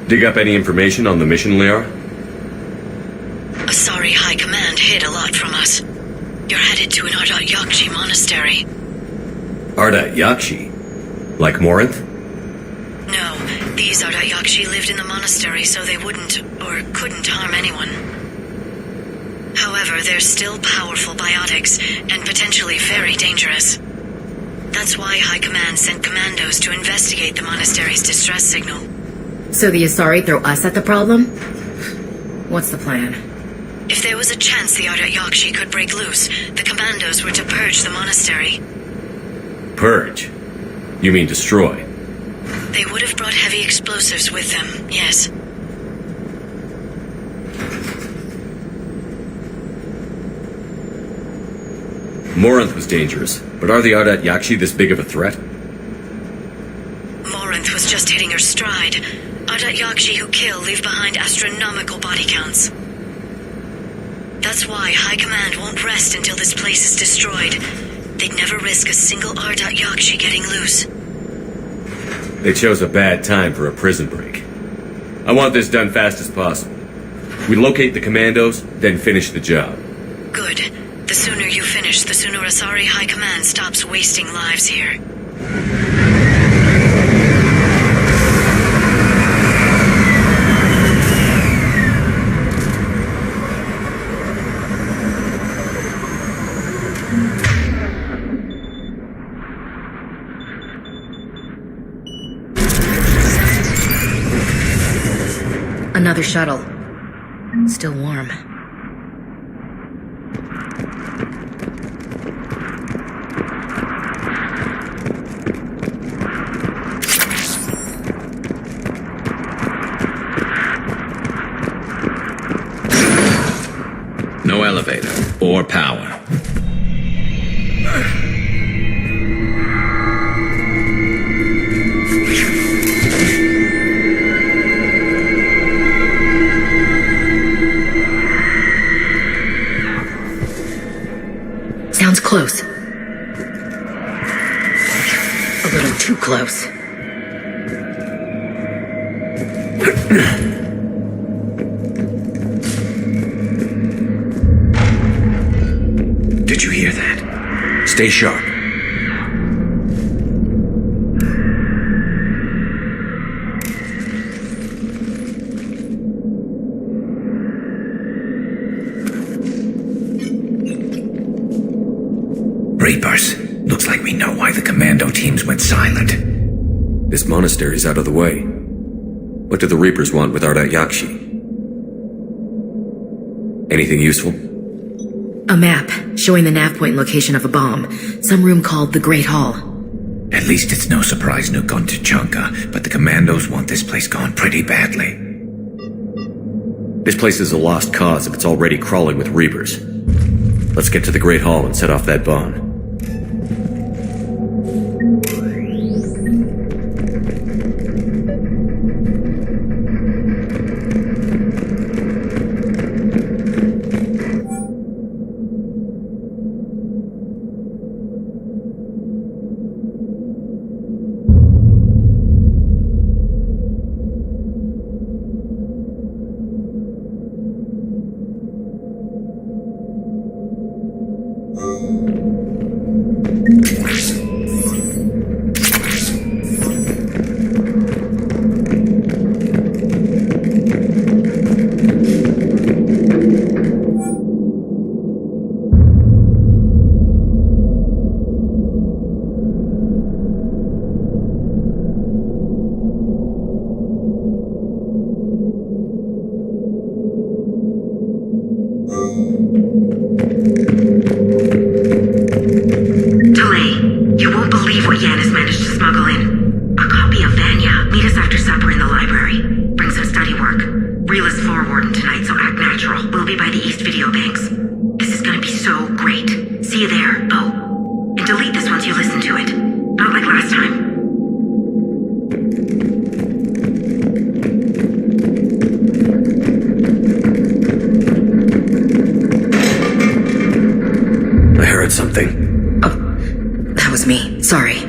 Dig up any information on the mission, Liara? Asari High Command hid a lot from us. You're headed to an Ardat Yakshi monastery. Ardat Yakshi? Like Morinth? No, these Ardat Yakshi lived in the monastery so they wouldn't, or couldn't harm anyone. However, they're still powerful biotics, and potentially very dangerous. That's why High Command sent commandos to investigate the monastery's distress signal. So the Asari throw us at the problem? What's the plan? If there was a chance the Ardat Yakshi could break loose, the commandos were to purge the monastery. Purge? You mean destroy? They would have brought heavy explosives with them, yes. Morinth was dangerous, but are the Ardat Yakshi this big of a threat? Morinth was just hitting her stride. Ardat Yakshi who kill leave behind astronomical body counts. That's why High Command won't rest until this place is destroyed. They'd never risk a single Ardat Yakshi getting loose. They chose a bad time for a prison break. I want this done fast as possible. We locate the commandos, then finish the job. Good. The sooner you finish, the sooner Asari High Command stops wasting lives here. Another shuttle. Still warm. No elevator or power. Sounds close. A little too close. Did you hear that? Stay sharp. Reapers. Looks like we know why the commando teams went silent. This monastery's out of the way. What do the Reapers want with Ardat Yakshi? Anything useful? A map showing the nav point location of a bomb. Some room called the Great Hall. At least it's no surprise Nuke on Tuchanka, but the commandos want this place gone pretty badly. This place is a lost cause if it's already crawling with Reapers. Let's get to the Great Hall and set off that bomb. Something. Oh, that was me. Sorry.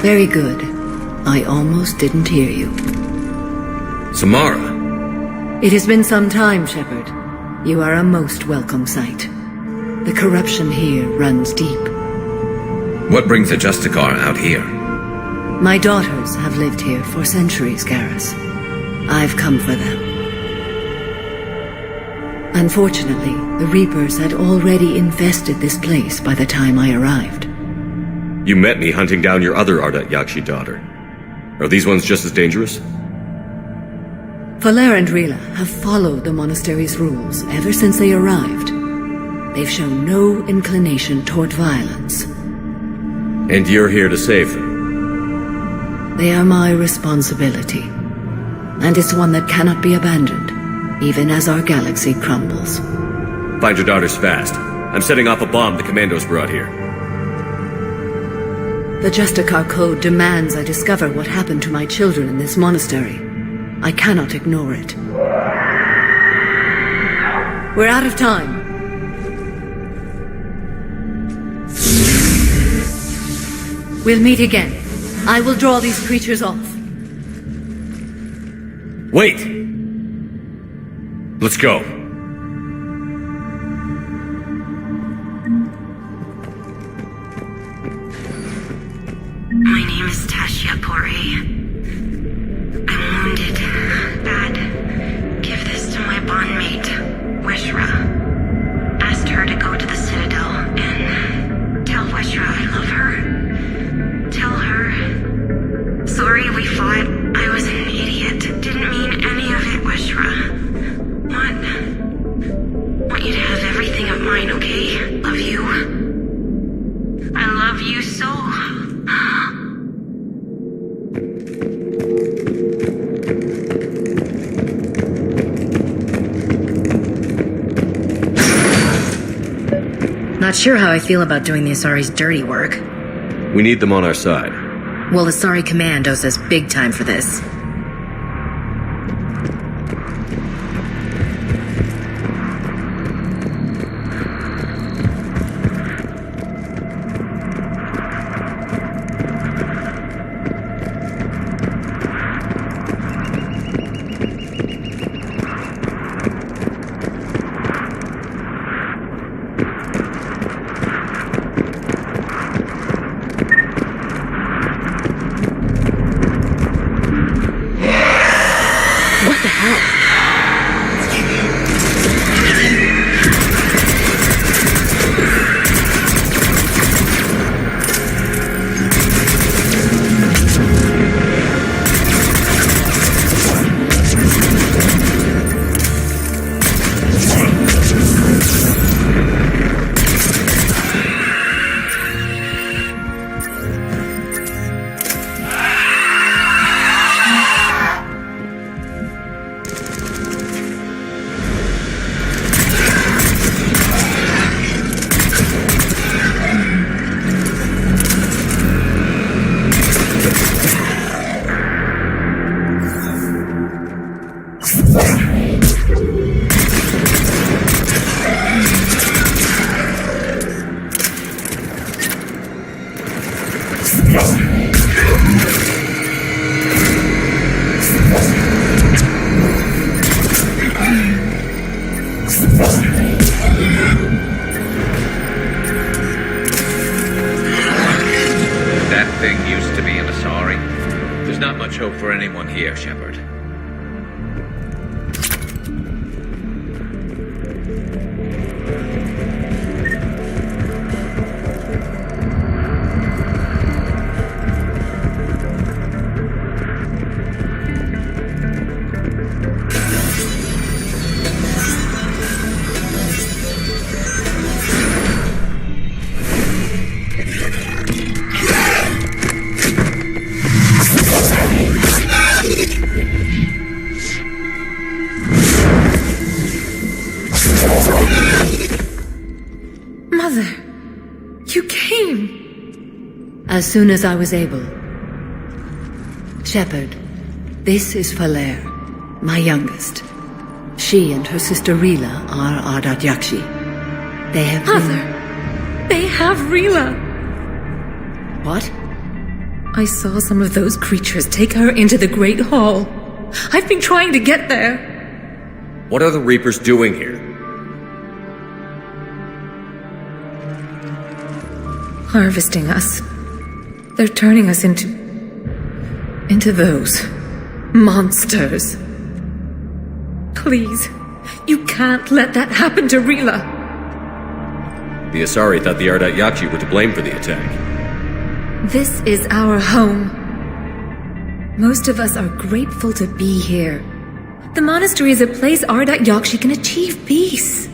Very good. I almost didn't hear you. Samara! It has been some time, Shepard. You are a most welcome sight. The corruption here runs deep. What brings the Justicar out here? My daughters have lived here for centuries, Garrus. I've come for them. Unfortunately, the Reapers had already infested this place by the time I arrived. You met me hunting down your other Ardat Yakshi daughter. Are these ones just as dangerous? Valer and Rila have followed the monastery's rules ever since they arrived. They've shown no inclination toward violence. And you're here to save them? They are my responsibility. And it's one that cannot be abandoned, even as our galaxy crumbles. Find your daughters fast. I'm setting off a bomb the Commandos brought here. The Justicar Code demands I discover what happened to my children in this monastery. I cannot ignore it. We're out of time. We'll meet again. I will draw these creatures off. Wait! Let's go. My name is Tasha Pori. I'm wounded. Bad. Give this to my bondmate, Weshra. Asked her to go to the Citadel and tell Weshra I love her. Tell her. Sorry we fought. I was an idiot. Didn't mean any of it, Weshra. Want you to have everything of mine, okay? Love you. I love you so. Not sure how I feel about doing the Asari's dirty work. We need them on our side. Well, the Asari Command owes us big time for this. That thing used to be an Asari. There's not much hope for anyone here, Shepard. Mother, you came. As soon as I was able. Shepard, this is Falere, my youngest. She and her sister Rila are Ardat Yakshi. They have Mother, they have Rila. What? I saw some of those creatures take her into the Great Hall. I've been trying to get there. What are the Reapers doing here? Harvesting us. They're turning us into those monsters. Please, you can't let that happen to Rila. The Asari thought the Ardat Yakshi were to blame for the attack. This is our home. Most of us are grateful to be here. The monastery is a place Ardat Yakshi can achieve peace.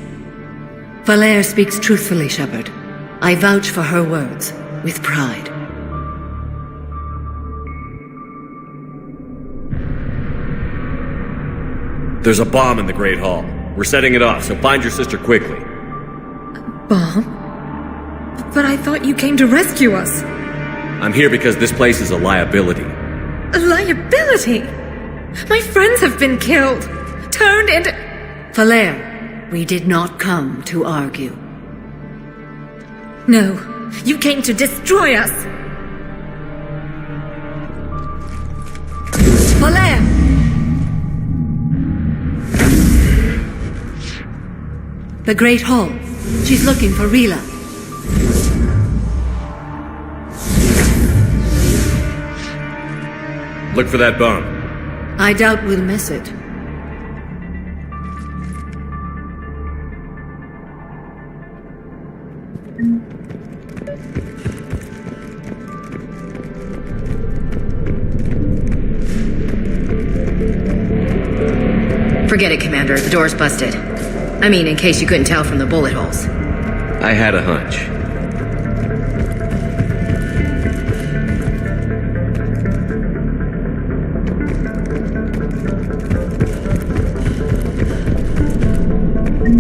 Falere speaks truthfully, Shepard. I vouch for her words, with pride. There's a bomb in the Great Hall. We're setting it off, so find your sister quickly. Bomb? But I thought you came to rescue us. I'm here because this place is a liability. A liability? My friends have been killed. Turned into... Falere, we did not come to argue. No, you came to destroy us. Falere! The Great Hall. She's looking for Rila. Look for that bomb. I doubt we'll miss it. Forget it, Commander. The door's busted. I mean, in case you couldn't tell from the bullet holes. I had a hunch.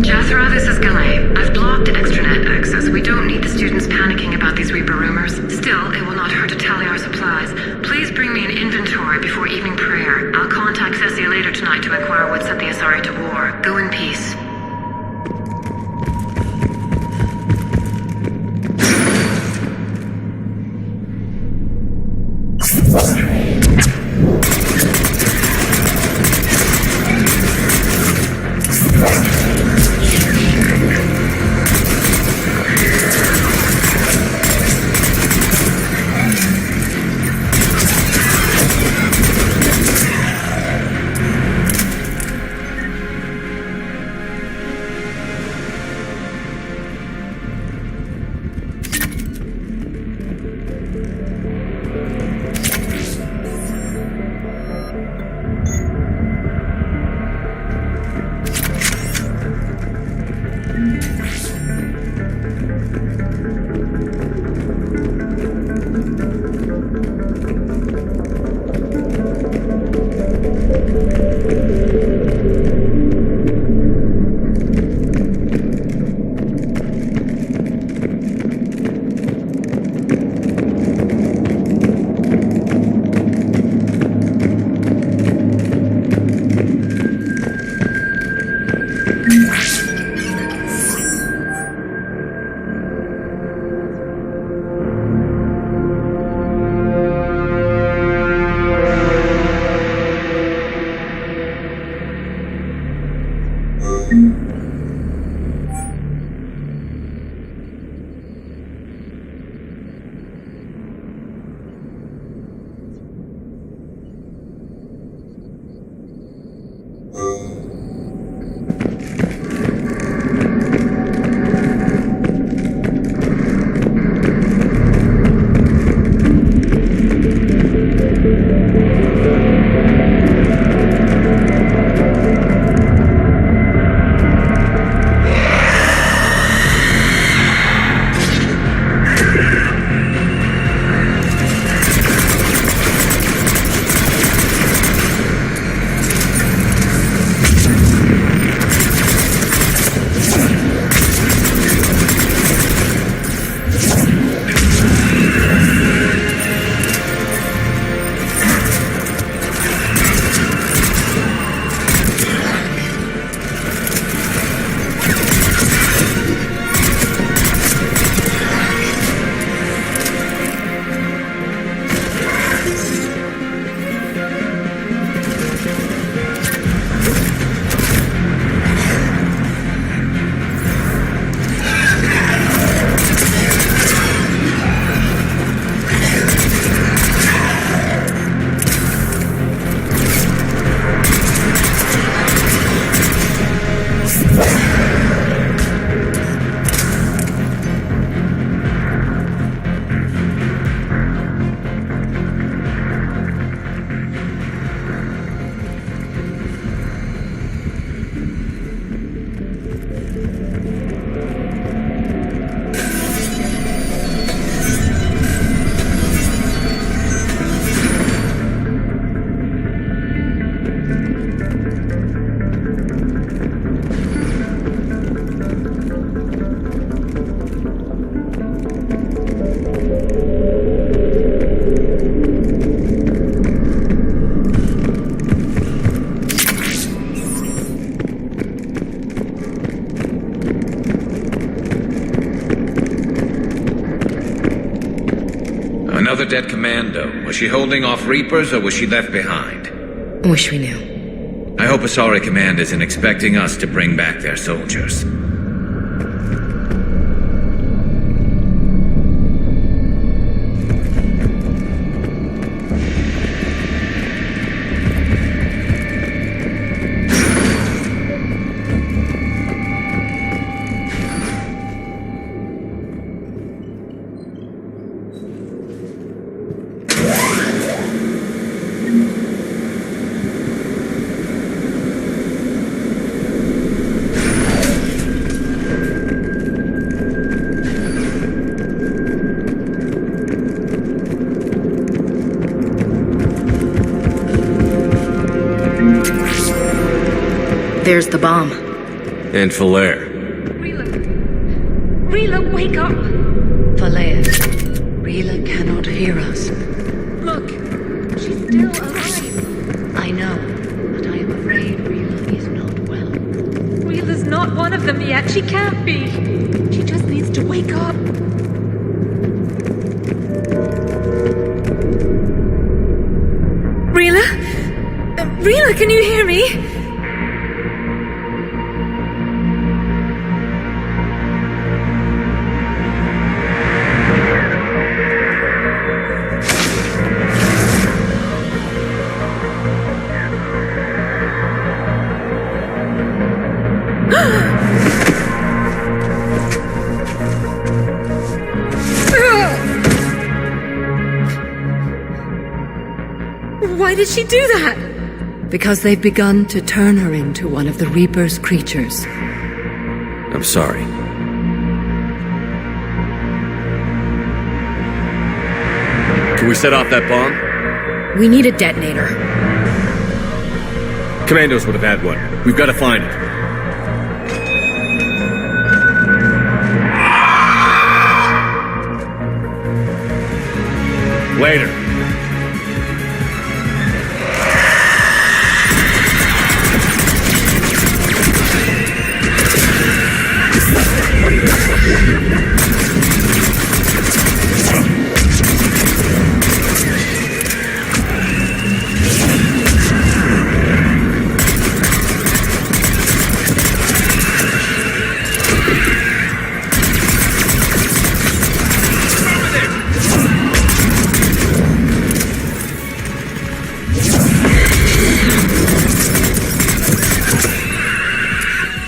Jathra, this is Galay. I've blocked extranet access. We don't need the students panicking about these Reaper rumors. Still, it will not please bring me an inventory before evening prayer? I'll contact Cecily later tonight to inquire what set the Asari to war. Go in peace. Another dead commando. Was she holding off Reapers or was she left behind? Wish we knew. I hope Asari Command isn't expecting us to bring back their soldiers. There's the bomb. And Falere. Rila, wake up! Falere. Rila cannot hear us. Look, She's still alive. I know, but I am afraid Rila is not well. Rila's not one of them yet. She can't be. She just needs to wake up. Rila? Rila, can you hear me? Why did she do that? Because they've begun to turn her into one of the Reaper's creatures. I'm sorry. Can we set off that bomb? We need a detonator. Commandos would have had one. We've got to find it. Later.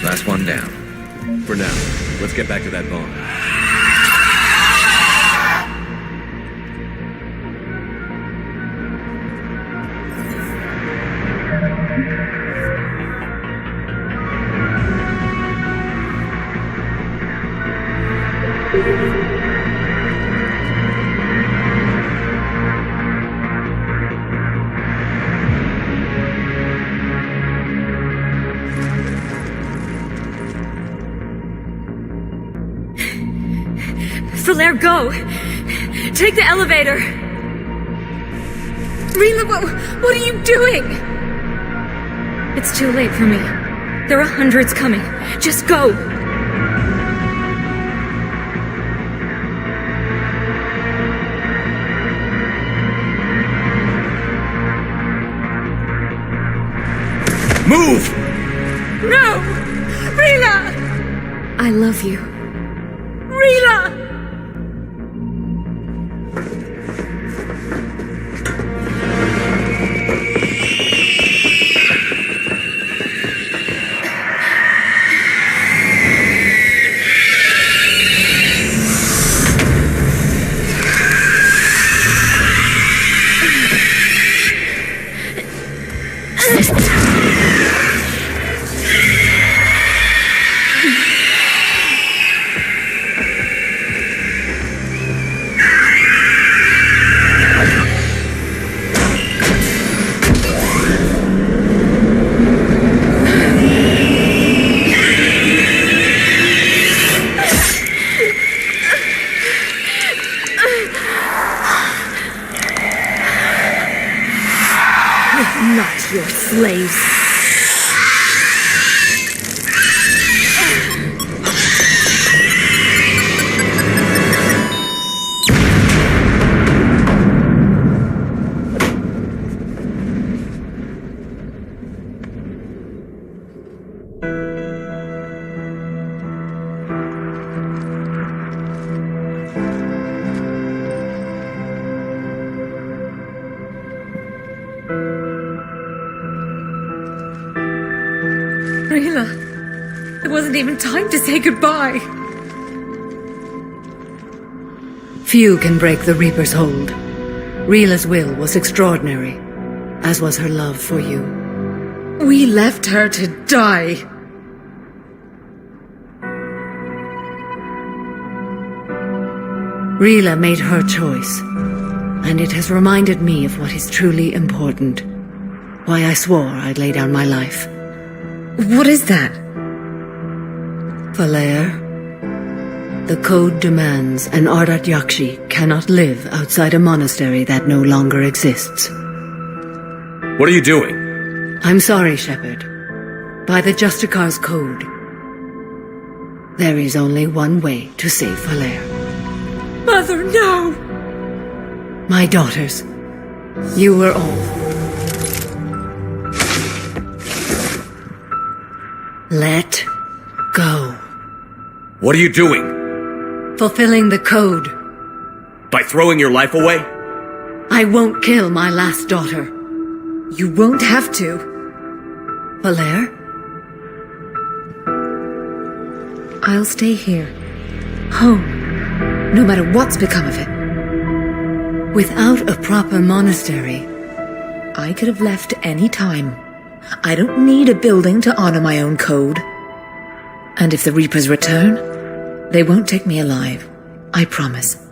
Last one down. For now, let's get back to that bomb. Falaire, go! Take the elevator! Rila, what are you doing? It's too late for me. There are hundreds coming. Just go! Move! No! Rila! I love you. Rila! Not your slaves. Rila, it wasn't even time to say goodbye. Few can break the Reaper's hold. Rila's will was extraordinary, as was her love for you. We left her to die. Rila made her choice, and it has reminded me of what is truly important. Why I swore I'd lay down my life. What is that? Falaire, the code demands an Ardat Yakshi cannot live outside a monastery that no longer exists. What are you doing? I'm sorry, Shepard. By the Justicar's code, there is only one way to save Falere. Mother, no! My daughters, you were all. Let go. What are you doing? Fulfilling the code. By throwing your life away? I won't kill my last daughter. You won't have to. Falere? I'll stay here. Home. No matter what's become of it. Without a proper monastery, I could have left any time. I don't need a building to honor my own code. And if the Reapers return, they won't take me alive. I promise.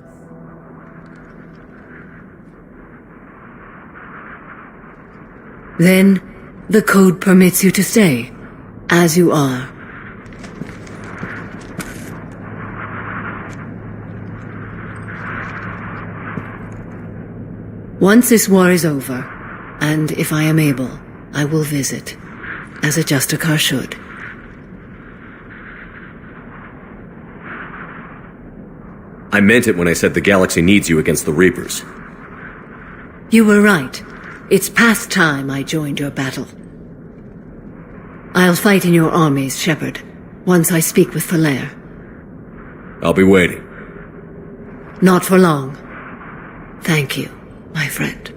then the code permits you to stay, as you are. Once this war is over, and if I am able, I will visit, as a Justicar should. I meant it when I said the galaxy needs you against the Reapers. You were right. It's past time I joined your battle. I'll fight in your armies, Shepard, once I speak with Falere. I'll be waiting. Not for long. Thank you, my friend.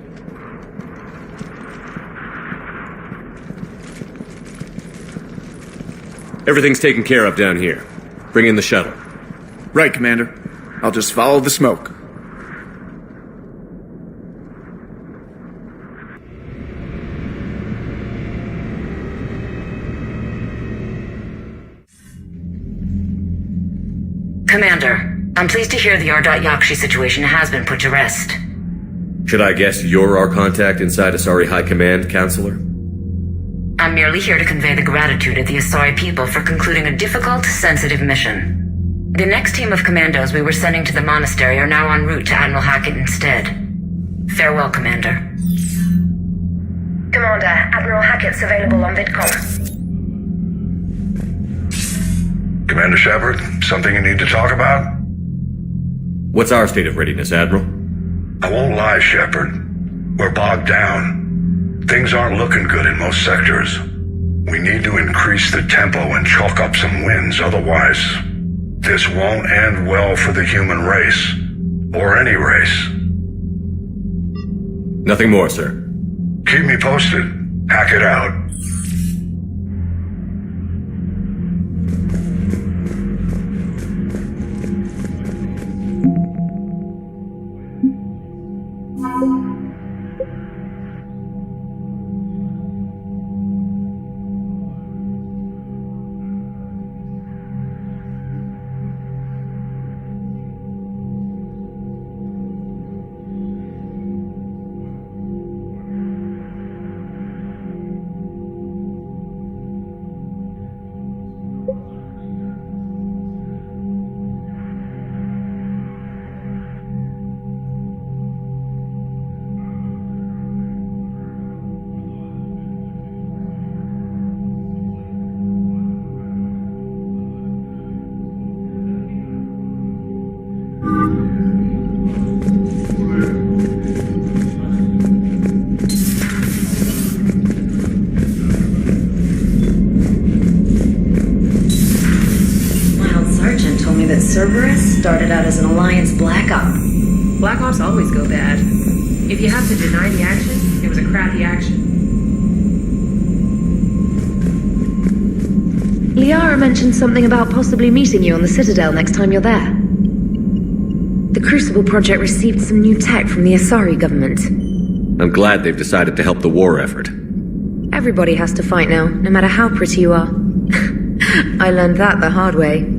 Everything's taken care of down here. Bring in the shuttle. Right, Commander. I'll just follow the smoke. Commander, I'm pleased to hear the R.Yakshi situation has been put to rest. Should I guess you're our contact inside Asari High Command, Counselor? I'm merely here to convey the gratitude of the Asari people for concluding a difficult, sensitive mission. The next team of commandos we were sending to the monastery are now en route to Admiral Hackett instead. Farewell, Commander. Commander, Admiral Hackett's available on VidCom. Commander Shepard, something you need to talk about? What's our state of readiness, Admiral? I won't lie, Shepard. We're bogged down. Things aren't looking good in most sectors. We need to increase the tempo and chalk up some wins, otherwise this won't end well for the human race. Or any race. Nothing more, sir. Keep me posted. Hackett out. Cerberus started out as an Alliance Black Op. Black Ops always go bad. If you have to deny the action, it was a crappy action. Liara mentioned something about possibly meeting you on the Citadel next time you're there. The Crucible Project received some new tech from the Asari government. I'm glad they've decided to help the war effort. Everybody has to fight now, no matter how pretty you are. I learned that the hard way.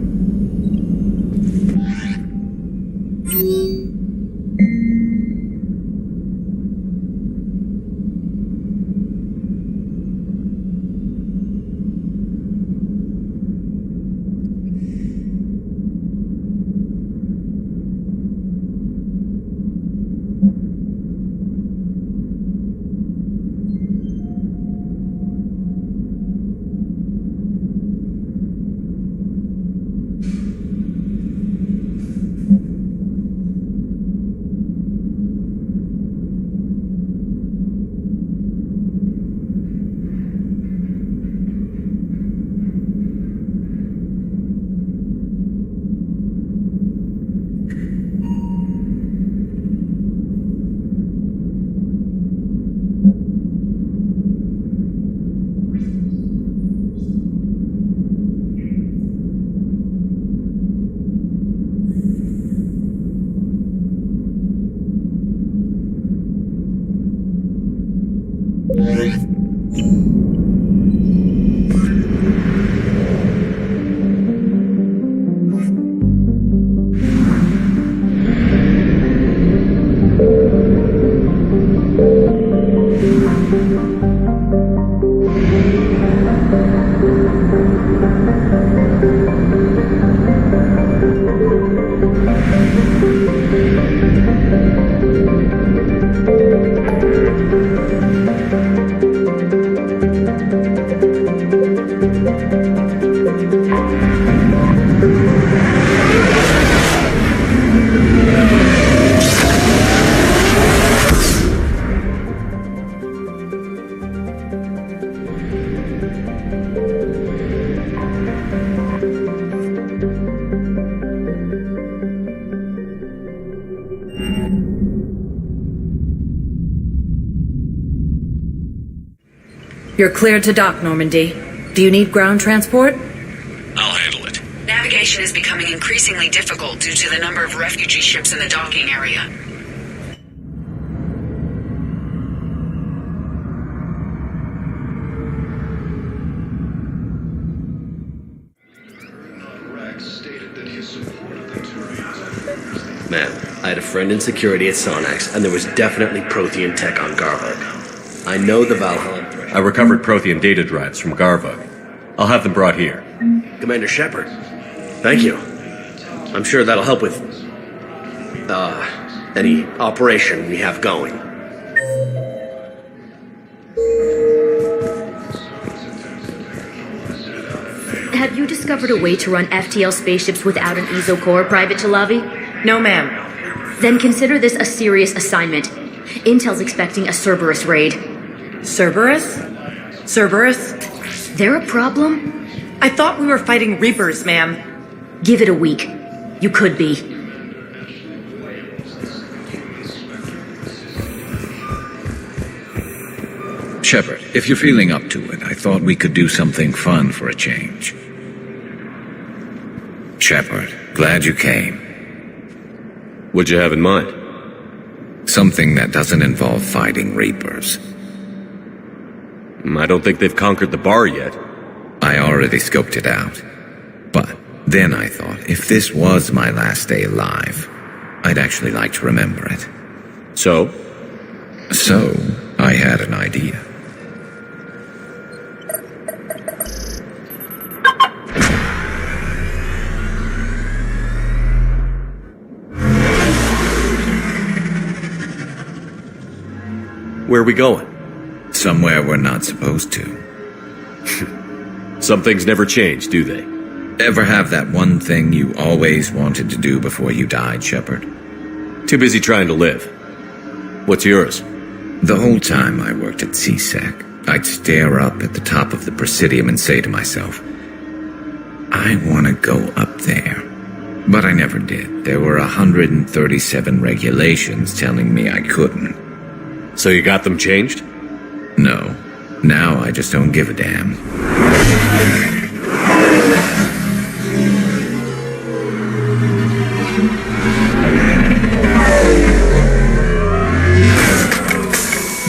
You're cleared to dock, Normandy. Do you need ground transport? I'll handle it. Navigation is becoming increasingly difficult due to the number of refugee ships in the docking area. Ma'am, I had a friend in security at Sonax, and there was definitely Prothean tech on Garvug. I know the Valhalla. I recovered Prothean data drives from Garvug. I'll have them brought here. Commander Shepard, thank you. I'm sure that'll help with, any operation we have going. Have you discovered a way to run FTL spaceships without an ESO core, Private Chalavi? No, ma'am. Then consider this a serious assignment. Intel's expecting a Cerberus raid. Cerberus? Cerberus? They're a problem? I thought we were fighting Reapers, ma'am. Give it a week. You could be. Shepard, if you're feeling up to it, I thought we could do something fun for a change. Shepard, glad you came. What'd you have in mind? Something that doesn't involve fighting Reapers. I don't think they've conquered the bar yet. I already scoped it out. But then I thought, if this was my last day alive, I'd actually like to remember it. So? So, I had an idea. Where are we going? Somewhere we're not supposed to. Some things never change, do they? Ever have that one thing you always wanted to do before you died, Shepard? Too busy trying to live. What's yours? The whole time I worked at CSEC, I'd stare up at the top of the Presidium and say to myself, I want to go up there. But I never did. There were 137 regulations telling me I couldn't. So you got them changed? No. Now I just don't give a damn.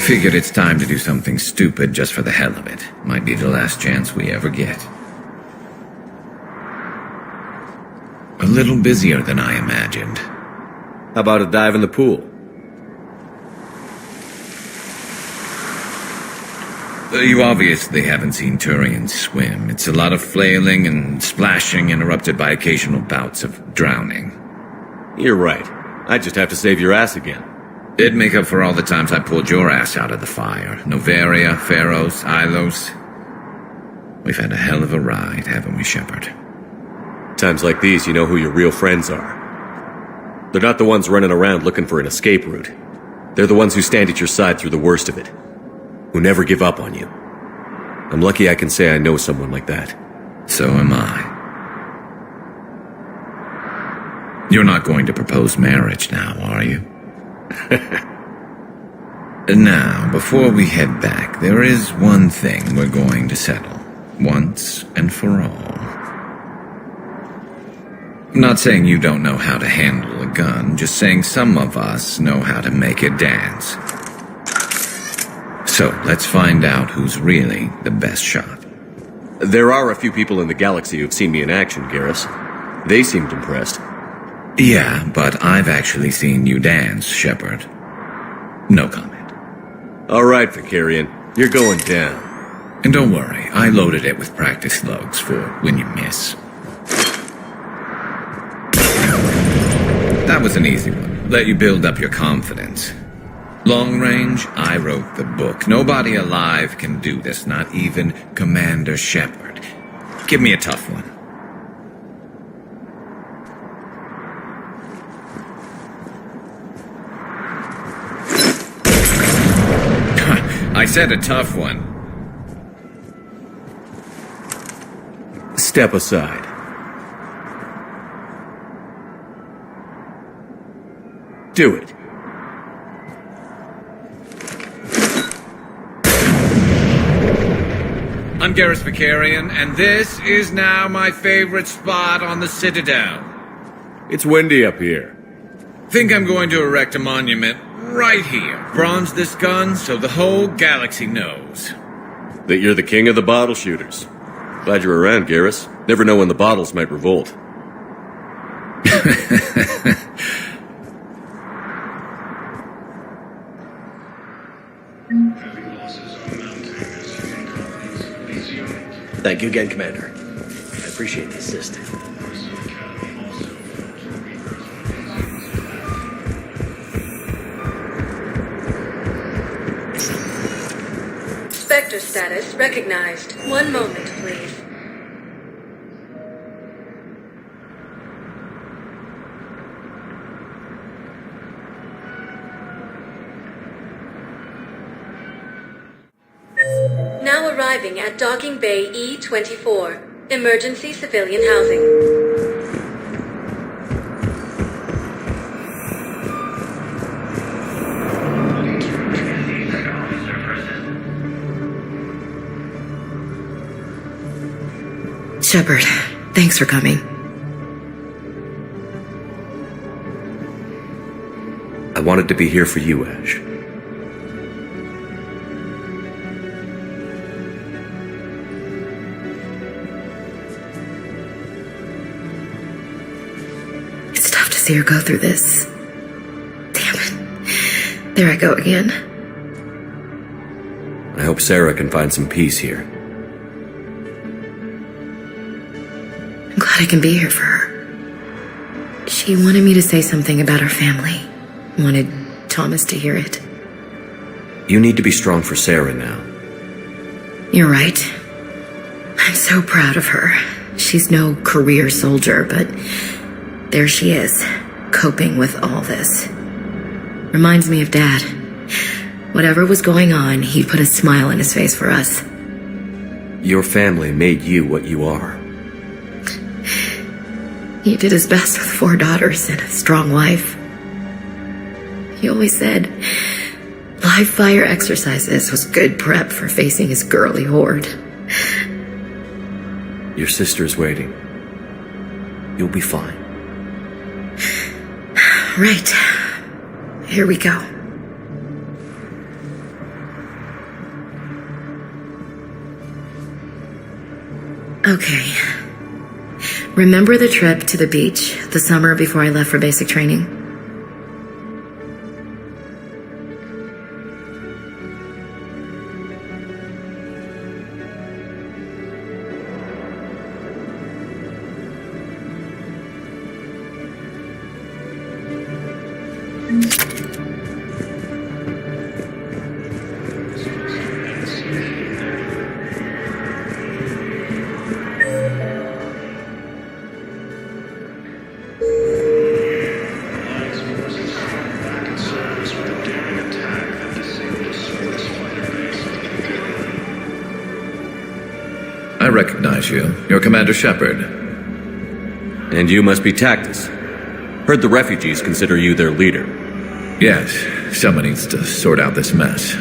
Figured it's time to do something stupid just for the hell of it. Might be the last chance we ever get. A little busier than I imagined. How about a dive in the pool? You obviously haven't seen Turians swim. It's a lot of flailing and splashing, interrupted by occasional bouts of drowning. You're right. I just have to save your ass again. It'd make up for all the times I pulled your ass out of the fire. Noveria, Pharos, Ilos. We've had a hell of a ride, haven't we, Shepard? Times like these, you know who your real friends are. They're not the ones running around looking for an escape route. They're the ones who stand at your side through the worst of it. Who never give up on you. I'm lucky I can say I know someone like that. So am I. You're not going to propose marriage now, are you? Now, before we head back, there is one thing we're going to settle. Once and for all. I'm not saying you don't know how to handle a gun, just saying some of us know how to make it dance. So, let's find out who's really the best shot. There are a few people in the galaxy who've seen me in action, Garrus. They seemed impressed. Yeah, but I've actually seen you dance, Shepard. No comment. All right, Vicarian. You're going down. And don't worry, I loaded it with practice slugs for when you miss. That was an easy one. Let you build up your confidence. Long range, I wrote the book. Nobody alive can do this, not even Commander Shepard. Give me a tough one. I said a tough one. Step aside. Do it. I'm Garrus Vicarian, and this is now my favorite spot on the Citadel. It's windy up here. Think I'm going to erect a monument right here. Bronze this gun so the whole galaxy knows. That you're the king of the bottle shooters. Glad you're around, Garrus. Never know when the bottles might revolt. Thank you again, Commander. I appreciate the assist. Spectre status recognized. One moment, please. Now arriving at Docking Bay E-24, emergency civilian housing. Shepard, thanks for coming. I wanted to be here for you, Ash. It's tough to see her go through this. Damn it. There I go again. I hope Sarah can find some peace here. I'm glad I can be here for her. She wanted me to say something about her family. Wanted Thomas to hear it. You need to be strong for Sarah now. You're right. I'm so proud of her. She's no career soldier, but there she is, coping with all this. Reminds me of Dad. Whatever was going on, he put a smile on his face for us. Your family made you what you are. He did his best with 4 daughters and a strong wife. He always said live fire exercises was good prep for facing his girly horde. Your sister's waiting. You'll be fine. Right. Here we go. Okay. Remember the trip to the beach the summer before I left for basic training? I recognize you. You're Commander Shepard. And you must be Tactus. Heard the refugees consider you their leader. Yes, someone needs to sort out this mess.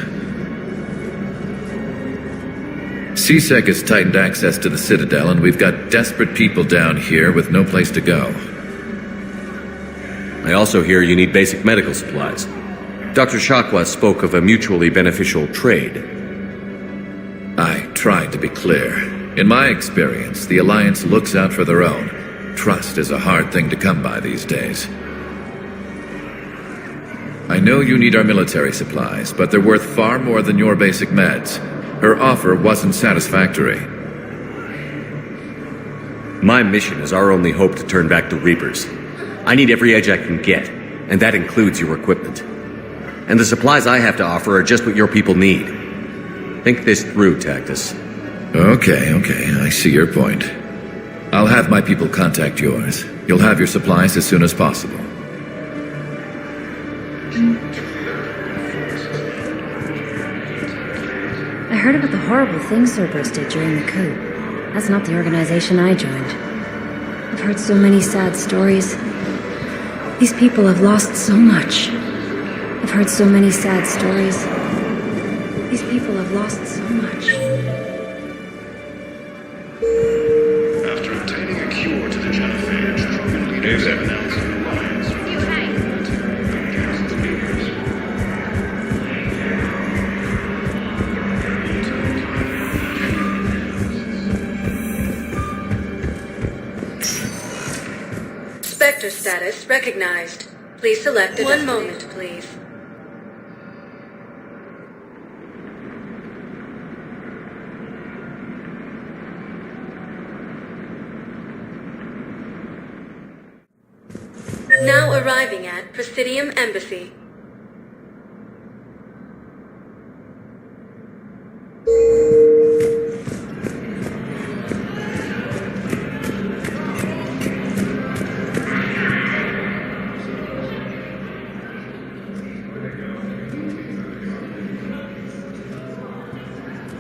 CSEC has tightened access to the Citadel, and we've got desperate people down here with no place to go. I also hear you need basic medical supplies. Dr. Shakwa spoke of a mutually beneficial trade. I tried to be clear. In my experience, the Alliance looks out for their own. Trust is a hard thing to come by these days. I know you need our military supplies, but they're worth far more than your basic meds. Her offer wasn't satisfactory. My mission is our only hope to turn back the Reapers. I need every edge I can get, and that includes your equipment. And the supplies I have to offer are just what your people need. Think this through, Tactus. Okay, I see your point. I'll have my people contact yours. You'll have your supplies as soon as possible. I heard about the horrible things Cerberus did during the coup. That's not the organization I joined. I've heard so many sad stories. These people have lost so much. I've heard so many sad stories. These people have lost so much. After obtaining a cure to the genophage, Truman leaders have announced an alliance with the Spectre status recognized. Please select a One moment, please. Now arriving at Presidium Embassy.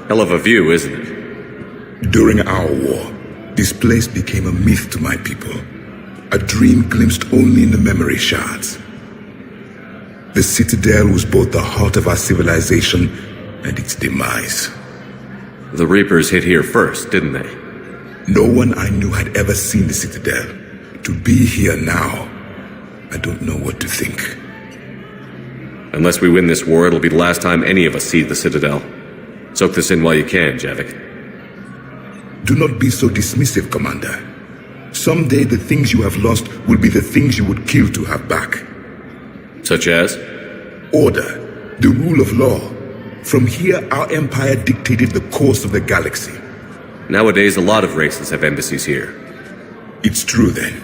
Hell of a view, isn't it? During our war, this place became a myth to my people. A dream glimpsed only in the memory shards. The Citadel was both the heart of our civilization and its demise. The Reapers hit here first, didn't they? No one I knew had ever seen the Citadel. To be here now, I don't know what to think. Unless we win this war, it'll be the last time any of us see the Citadel. Soak this in while you can, Javik. Do not be so dismissive, Commander. Someday the things you have lost will be the things you would kill to have back. Such as? Order, the rule of law. From here, our empire dictated the course of the galaxy. Nowadays, a lot of races have embassies here. It's true then.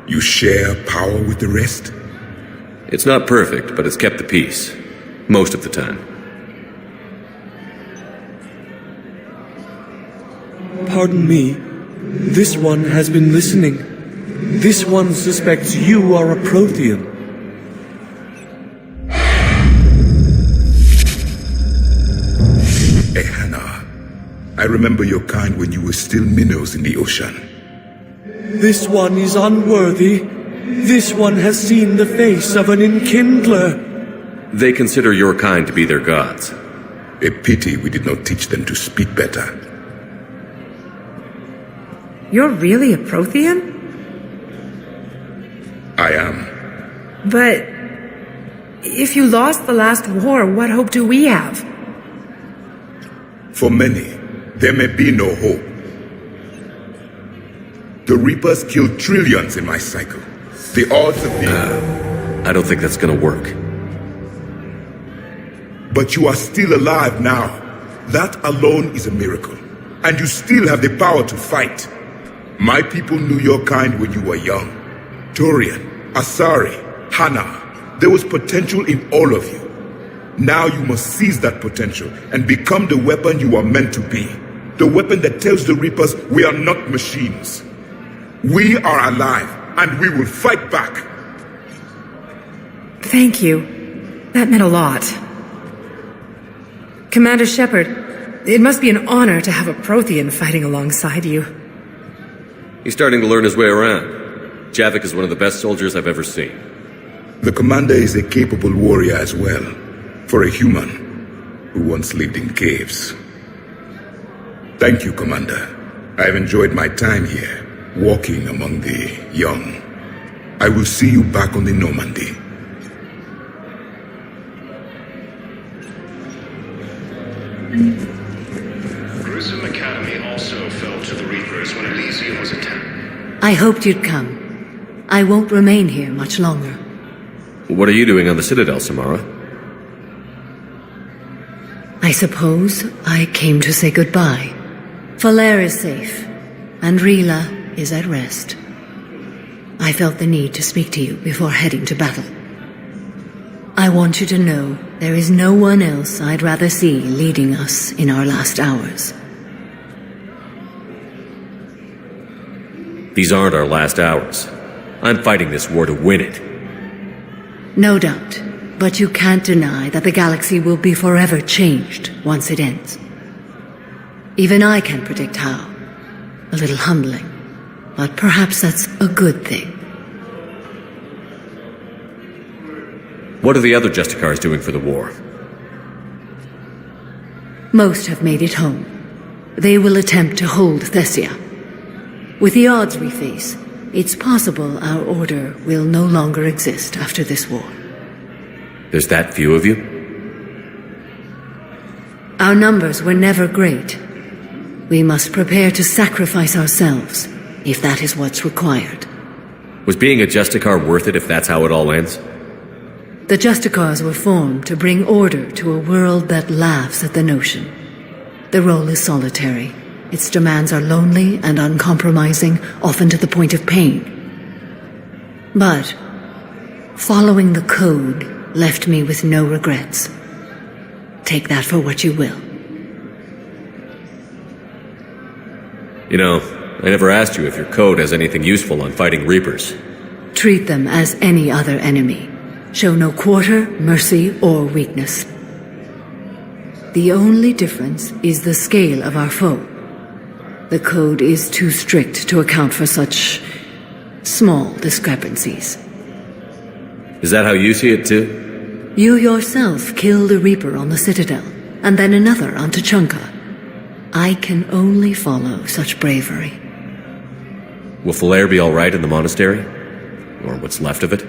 You share power with the rest? It's not perfect, but it's kept the peace. Most of the time. Pardon me. This one has been listening. This one suspects you are a Prothean. Ehana, I remember your kind when you were still minnows in the ocean. This one is unworthy. This one has seen the face of an enkindler. They consider your kind to be their gods. A pity we did not teach them to speak better. You're really a Prothean? I am. But if you lost the last war, what hope do we have? For many, there may be no hope. The Reapers killed trillions in my cycle. The odds of being... I don't think that's gonna work. But you are still alive now. That alone is a miracle. And you still have the power to fight. My people knew your kind when you were young. Turian, Asari, Hana. There was potential in all of you. Now you must seize that potential and become the weapon you are meant to be. The weapon that tells the Reapers we are not machines. We are alive, and we will fight back. Thank you. That meant a lot. Commander Shepard, it must be an honor to have a Prothean fighting alongside you. He's starting to learn his way around. Javik is one of the best soldiers I've ever seen. The commander is a capable warrior as well, for a human who once lived in caves. Thank you, Commander. I've enjoyed my time here, walking among the young. I will see you back on the Normandy. Grissom Academy also fell to the Reapers when Elysium was attacked. I hoped you'd come. I won't remain here much longer. What are you doing on the Citadel, Samara? I suppose I came to say goodbye. Falair is safe, and Rila is at rest. I felt the need to speak to you before heading to battle. I want you to know there is no one else I'd rather see leading us in our last hours. These aren't our last hours. I'm fighting this war to win it. No doubt, but you can't deny that the galaxy will be forever changed once it ends. Even I can't predict how. A little humbling, but perhaps that's a good thing. What are the other Justicars doing for the war? Most have made it home. They will attempt to hold Thessia. With the odds we face, it's possible our order will no longer exist after this war. There's that few of you? Our numbers were never great. We must prepare to sacrifice ourselves, if that is what's required. Was being a Justicar worth it if that's how it all ends? The Justicars were formed to bring order to a world that laughs at the notion. The role is solitary. Its demands are lonely and uncompromising, often to the point of pain. But following the code left me with no regrets. Take that for what you will. You know, I never asked you if your code has anything useful on fighting Reapers. Treat them as any other enemy. Show no quarter, mercy, or weakness. The only difference is the scale of our foe. The code is too strict to account for such small discrepancies. Is that how you see it too? You yourself killed a Reaper on the Citadel, and then another on Tuchanka. I can only follow such bravery. Will Falair be alright in the monastery? Or what's left of it?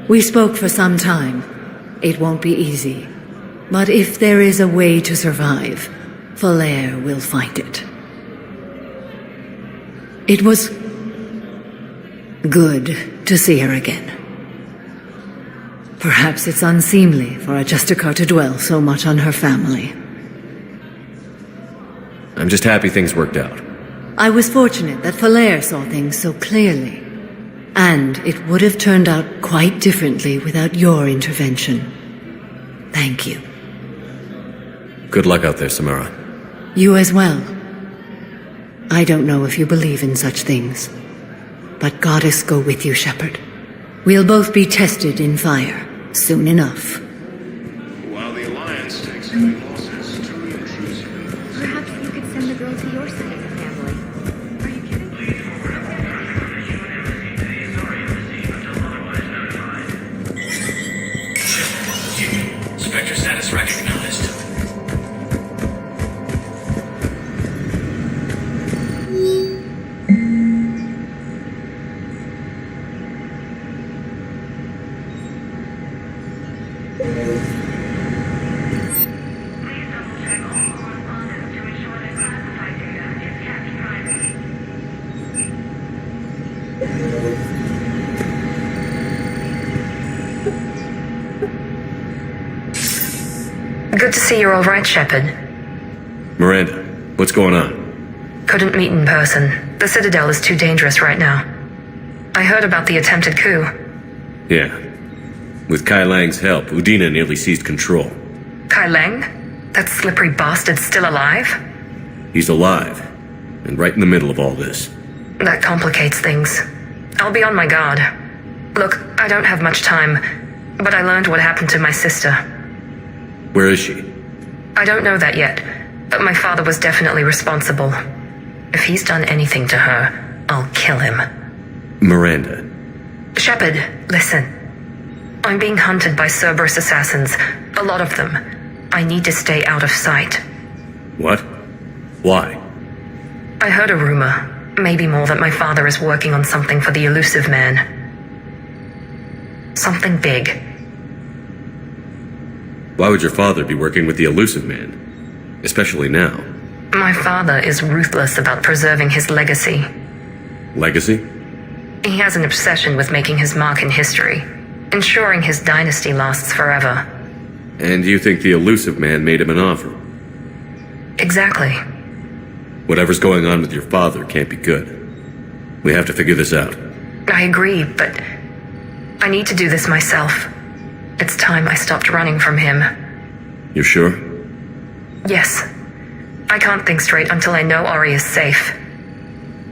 We spoke for some time. It won't be easy. But if there is a way to survive, Falair will find it. It was good to see her again. Perhaps it's unseemly for a Justicar to dwell so much on her family. I'm just happy things worked out. I was fortunate that Falair saw things so clearly. And it would have turned out quite differently without your intervention. Thank you. Good luck out there, Samara. You as well. I don't know if you believe in such things, but Goddess go with you, Shepard. We'll both be tested in fire, soon enough. While the Alliance takes heavy losses to the intrusive. Perhaps you could send the girl to your side of the family. Are you kidding? Spectre status recognized. Good to see you're all right, Shepard. Miranda, what's going on? Couldn't meet in person. The Citadel is too dangerous right now. I heard about the attempted coup. Yeah. With Kai Lang's help, Udina nearly seized control. Kai Lang? That slippery bastard's still alive? He's alive, and right in the middle of all this. That complicates things. I'll be on my guard. Look, I don't have much time, but I learned what happened to my sister. Where is she? I don't know that yet, but my father was definitely responsible. If he's done anything to her, I'll kill him. Miranda. Shepard, listen. I'm being hunted by Cerberus assassins. A lot of them. I need to stay out of sight. What? Why? I heard a rumor. Maybe more, that my father is working on something for the elusive man. Something big. Why would your father be working with the Elusive Man? Especially now. My father is ruthless about preserving his legacy. Legacy? He has an obsession with making his mark in history, ensuring his dynasty lasts forever. And you think the Elusive Man made him an offer? Exactly. Whatever's going on with your father can't be good. We have to figure this out. I agree, but I need to do this myself. It's time I stopped running from him. You're sure? Yes. I can't think straight until I know Ori is safe.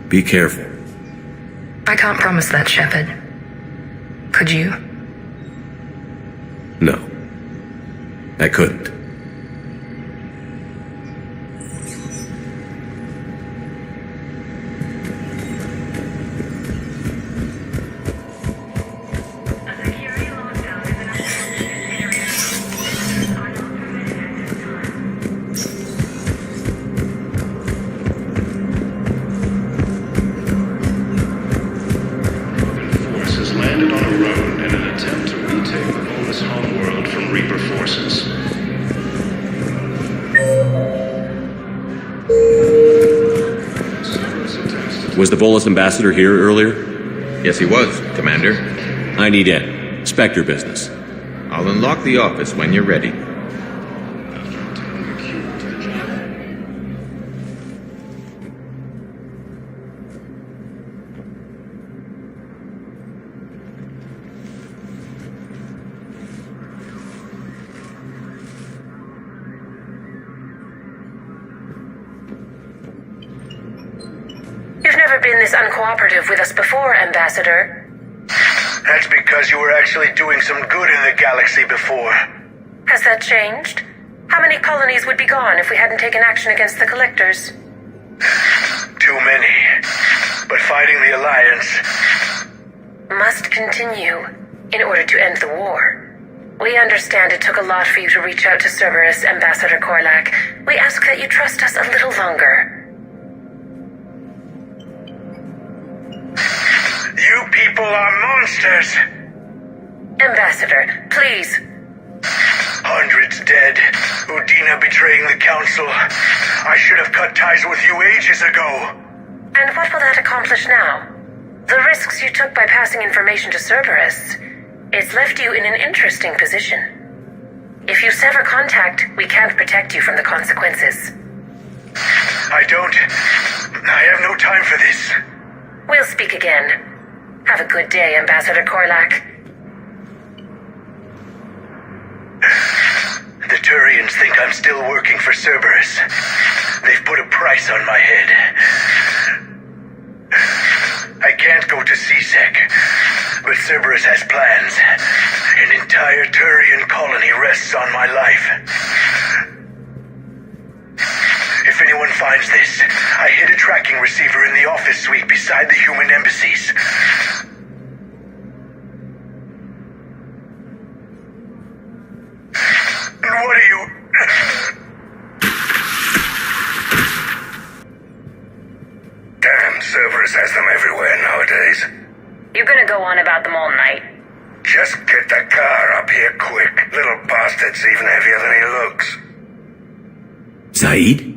Be careful. I can't promise that, Shepard. Could you? No. I couldn't. Force has landed on a road in an attempt to retake the bonus homeworld from Reaper forces. Was the Volus ambassador here earlier? Yes, he was, Commander. I need in. Spectre business. I'll unlock the office when you're ready. You've never been this uncooperative with us before, Ambassador. That's because you were actually doing some good in the galaxy before. Has that changed? How many colonies would be gone if we hadn't taken action against the Collectors? Too many. But fighting the Alliance must continue in order to end the war. We understand it took a lot for you to reach out to Cerberus, Ambassador Korlak. We ask that you trust us a little longer. You people are monsters! Ambassador, please. Hundreds dead. Udina betraying the Council. I should have cut ties with you ages ago. And what will that accomplish now? The risks you took by passing information to Cerberus. It's left you in an interesting position. If you sever contact, we can't protect you from the consequences. I have no time for this. We'll speak again. Have a good day, Ambassador Korlak. The Turians think I'm still working for Cerberus. They've put a price on my head. I can't go to CSEC, but Cerberus has plans. An entire Turian colony rests on my life. If anyone finds this, I hid a tracking receiver in the office suite beside the human embassies. What are you... Damn, Cerberus has them everywhere nowadays. You're gonna go on about them all night. Just get the car up here quick. Little bastard's even heavier than he looks. Saeed?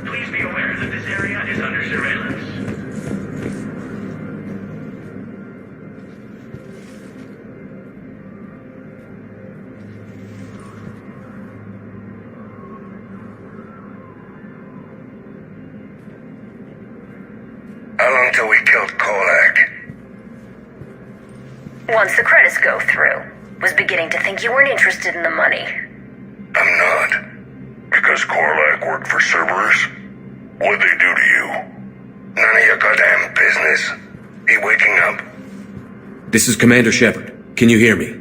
Please be aware that this area is under surveillance. How long till we killed Korlak? Once the credits go through, was beginning to think you weren't interested in the money. I'm not. Because Korlak worked for Cerberus? What'd they do to you? None of your goddamn business. He waking up? This is Commander Shepard. Can you hear me?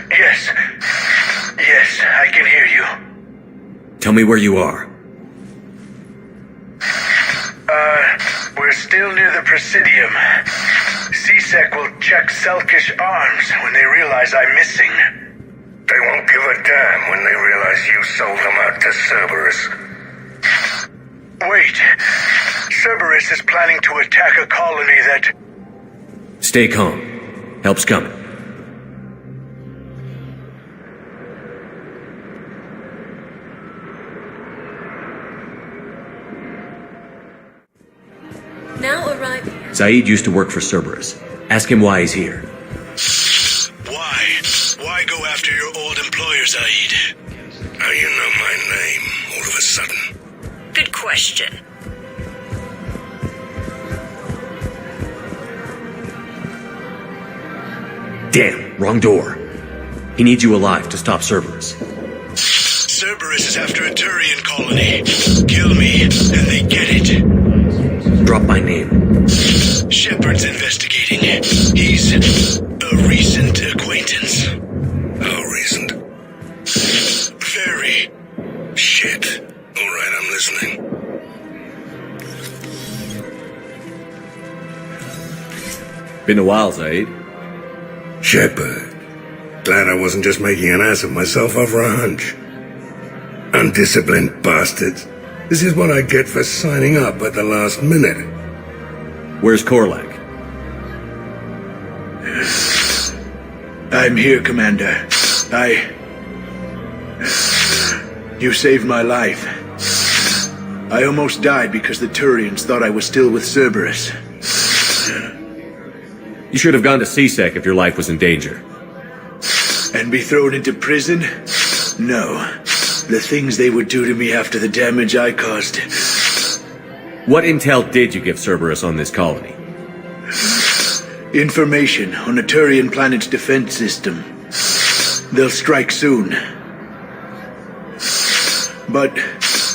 Yes. Yes, I can hear you. Tell me where you are. We're still near the Presidium. CSEC will check Selkish arms when they realize I'm missing. They won't give a damn when they realize you sold them out to Cerberus. Wait. Cerberus is planning to attack a colony that... Stay calm. Help's coming. Now arriving. Zaid used to work for Cerberus. Ask him why he's here. Why? Why go after your old employer, Zaid? How you know my name all of a sudden? Good question. Damn, wrong door. He needs you alive to stop Cerberus. Cerberus is after a Turian colony. Kill me, and they get it. Drop my name. Shepard's investigating. He's a recent acquaintance. How recent? Very. Shit. All right, I'm listening. Been a while, Zaid. Shepard. Glad I wasn't just making an ass of myself over a hunch. Undisciplined bastards. This is what I get for signing up at the last minute. Where's Korlak? I'm here, Commander. You saved my life. I almost died because the Turians thought I was still with Cerberus. You should have gone to CSEC if your life was in danger. And be thrown into prison? No. The things they would do to me after the damage I caused. What intel did you give Cerberus on this colony? Information on a Turian planet's defense system. They'll strike soon. But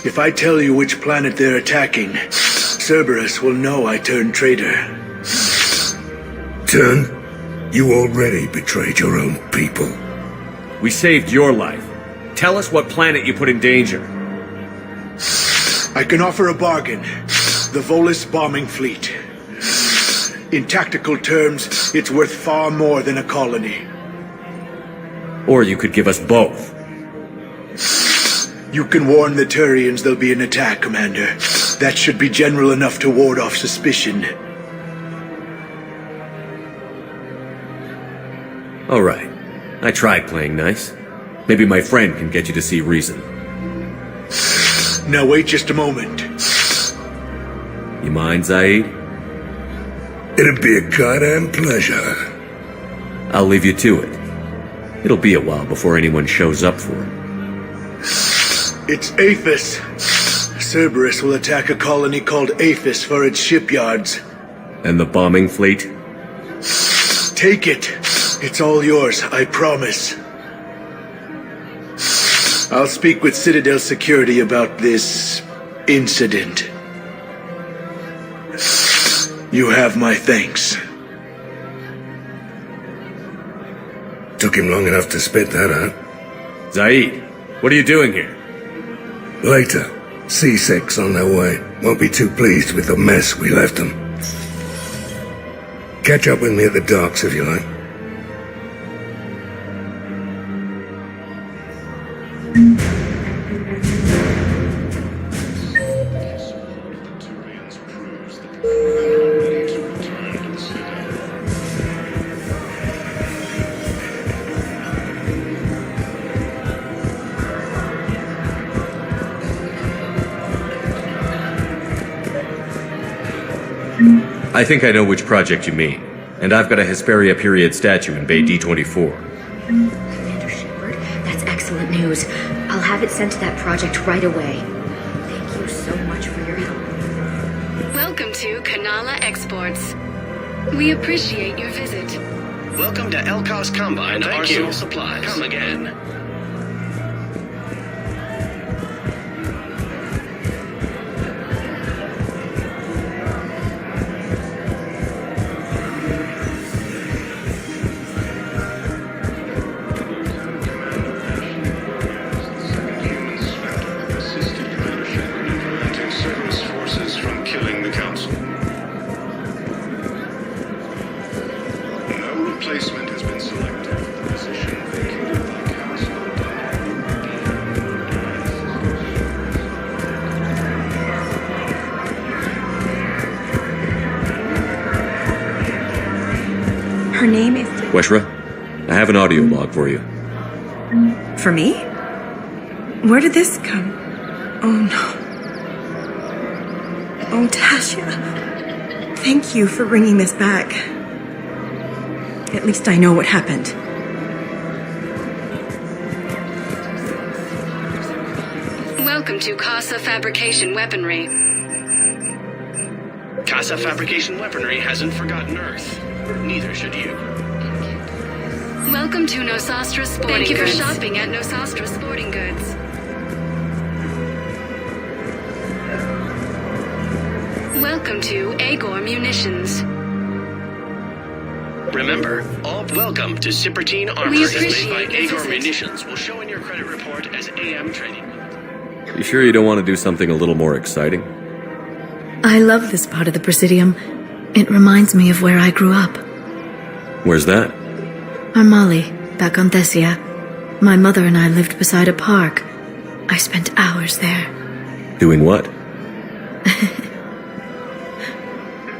if I tell you which planet they're attacking, Cerberus will know I turned traitor. Turn? You already betrayed your own people. We saved your life. Tell us what planet you put in danger. I can offer a bargain. The Volus bombing fleet. In tactical terms, it's worth far more than a colony. Or you could give us both. You can warn the Turians there'll be an attack, Commander. That should be general enough to ward off suspicion. All right. I tried playing nice. Maybe my friend can get you to see reason. Now wait just a moment. You mind, Zaid? It'd be a goddamn pleasure. I'll leave you to it. It'll be a while before anyone shows up for it. It's Aphis. Cerberus will attack a colony called Aphis for its shipyards. And the bombing fleet? Take it. It's all yours, I promise. I'll speak with Citadel Security about this incident. You have my thanks. Took him long enough to spit that out. Zaid, what are you doing here? Later. C6 on their way. Won't be too pleased with the mess we left them. Catch up with me at the docks if you like. I think I know which project you mean. And I've got a Hesperia period statue in Bay D24. Commander Shepard, that's excellent news. I'll have it sent to that project right away. Thank you so much for your help. Welcome to Kanala Exports. We appreciate your visit. Welcome to Elkos Combine Arsenal Supplies. Come again. Replacement has been selected for the position vacated by Council. Her name is... Weshra, I have an audio log for you. For me? Where did this come? Oh no. Oh, Tasha. Thank you for bringing this back. At least I know what happened. Welcome to Casa Fabrication Weaponry. Casa Fabrication Weaponry hasn't forgotten Earth. Neither should you. Welcome to Nosastra Sporting Goods. Thank you for shopping at Nosastra Sporting Goods. Welcome to Agor Munitions. Remember, all welcome to Cypertine Armor is made by Agor Munitions. Will show in your credit report as AM trading. You sure you don't want to do something a little more exciting? I love this part of the Presidium. It reminds me of where I grew up. Where's that? Armali, back on Thessia. My mother and I lived beside a park. I spent hours there. Doing what?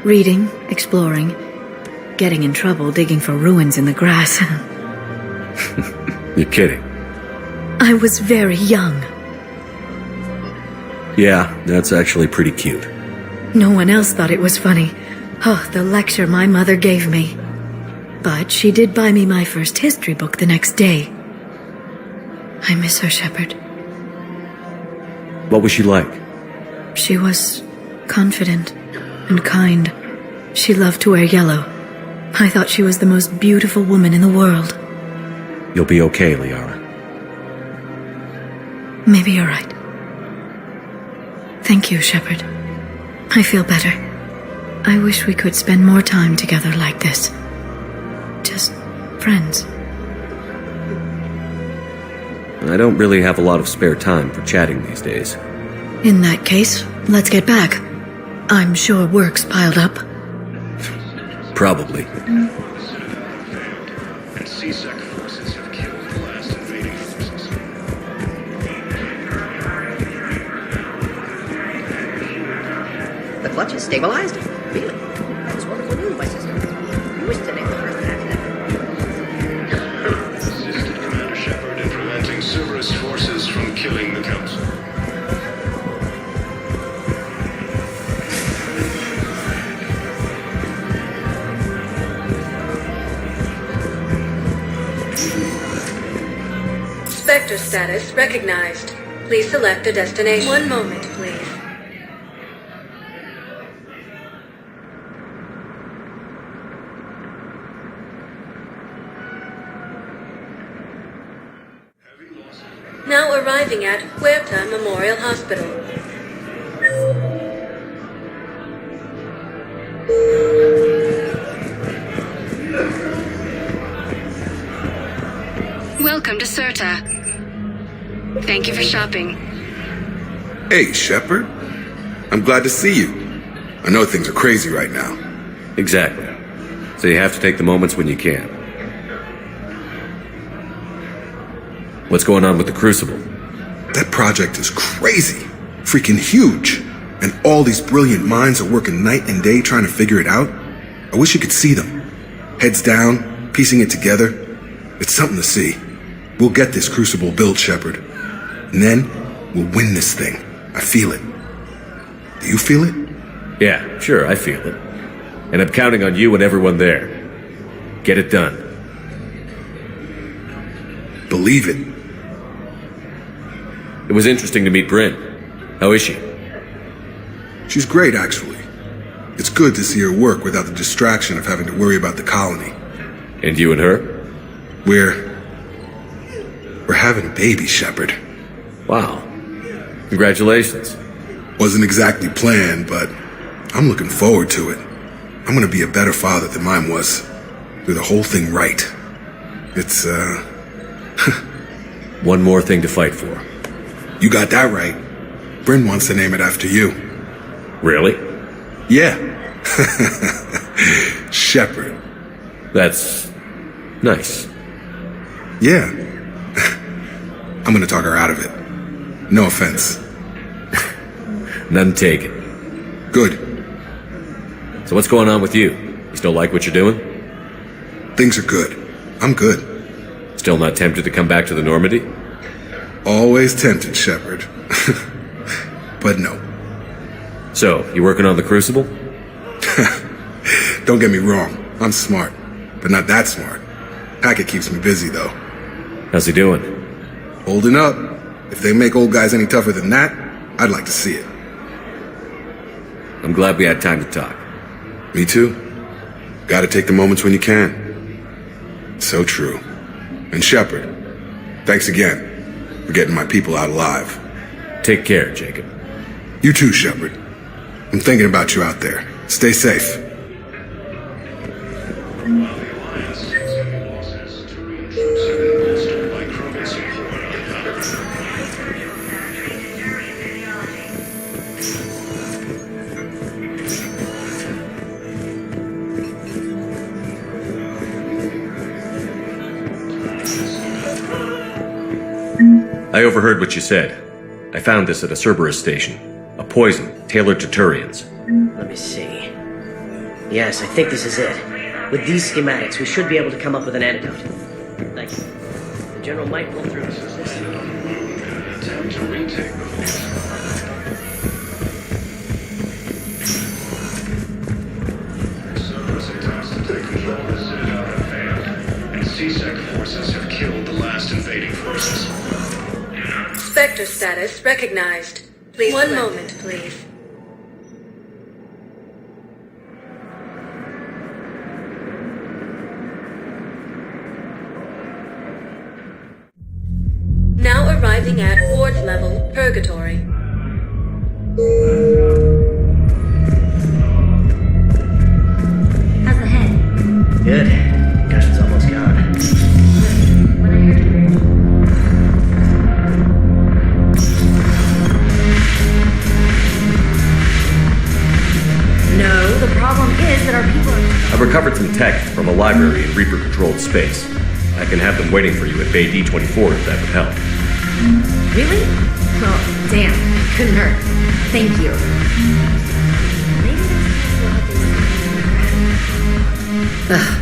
Reading, exploring, getting in trouble digging for ruins in the grass. You're kidding. I was very young. Yeah, that's actually pretty cute. No one else thought it was funny. Oh, the lecture my mother gave me. But she did buy me my first history book the next day. I miss her, Shepard. What was she like? She was confident and kind. She loved to wear yellow. I thought she was the most beautiful woman in the world. You'll be okay, Liara. Maybe you're right. Thank you, Shepard. I feel better. I wish we could spend more time together like this. Just friends. I don't really have a lot of spare time for chatting these days. In that case, let's get back. I'm sure work's piled up. Probably. And CSEC forces have killed the last invading forces. The clutch is stabilized? Really? That is wonderful news, my sister. You wish to name the first accident. Assisted Commander Shepard in preventing Cerberus forces from killing the Council. Sector status recognized. Please select a destination. One moment, please. Now arriving at Huerta Memorial Hospital. Welcome to Certa. Thank you for shopping. Hey, Shepard. I'm glad to see you. I know things are crazy right now. Exactly. So you have to take the moments when you can. What's going on with the Crucible? That project is crazy. Freaking huge. And all these brilliant minds are working night and day trying to figure it out. I wish you could see them. Heads down, piecing it together. It's something to see. We'll get this Crucible built, Shepard. And then, we'll win this thing. I feel it. Do you feel it? Yeah, sure, I feel it. And I'm counting on you and everyone there. Get it done. Believe it. It was interesting to meet Bryn. How is she? She's great, actually. It's good to see her work without the distraction of having to worry about the colony. And you and her? We're having a baby, Shepard. Wow. Congratulations. Wasn't exactly planned, but I'm looking forward to it. I'm gonna be a better father than mine was. Do the whole thing right. It's, One more thing to fight for. You got that right. Bryn wants to name it after you. Really? Yeah. Shepard. That's nice. Yeah. I'm gonna talk her out of it. No offense. None taken. Good. So what's going on with you? You still like what you're doing? Things are good. I'm good. Still not tempted to come back to the Normandy? Always tempted, Shepard. But no. So, you working on the Crucible? Don't get me wrong. I'm smart. But not that smart. Hackett keeps me busy, though. How's he doing? Holding up. If they make old guys any tougher than that, I'd like to see it. I'm glad we had time to talk. Me too. Gotta take the moments when you can. So true. And Shepard, thanks again for getting my people out alive. Take care, Jacob. You too, Shepard. I'm thinking about you out there. Stay safe. I overheard what you said. I found this at a Cerberus station. A poison tailored to Turians. Let me see. Yes, I think this is it. With these schematics, we should be able to come up with an antidote. Thank you. The General might pull through. Attempt to retake the force. Cerberus attempts to take control of the city out of hand, and CSEC forces have killed the last invading forces. Spectre status recognized. Please. One moment, please. Now arriving at ward level purgatory. How's the head? Good. Concussion's almost gone. No, the problem is that our people are... I've recovered some tech from a library in Reaper-controlled space. I can have them waiting for you at Bay D-24 if that would help. Really? Oh, damn. Couldn't hurt. Thank you. Ugh,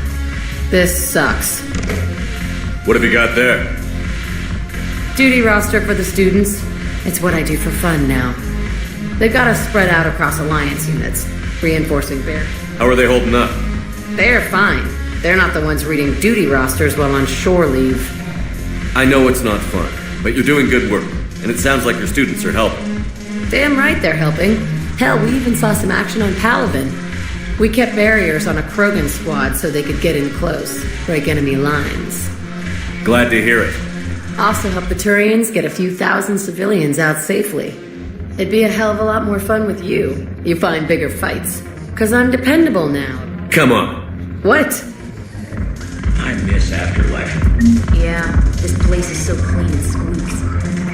this sucks. What have you got there? Duty roster for the students. It's what I do for fun now. They've got us spread out across Alliance units, reinforcing Bear. How are they holding up? They're fine. They're not the ones reading duty rosters while on shore leave. I know it's not fun, but you're doing good work, and it sounds like your students are helping. Damn right they're helping. Hell, we even saw some action on Palaven. We kept barriers on a Krogan squad so they could get in close, break enemy lines. Glad to hear it. Also help the Turians get a few thousand civilians out safely. It'd be a hell of a lot more fun with you. You find bigger fights. 'Cause I'm dependable now. Come on. What? I miss Afterlife. Yeah, this place is so clean and squeaks.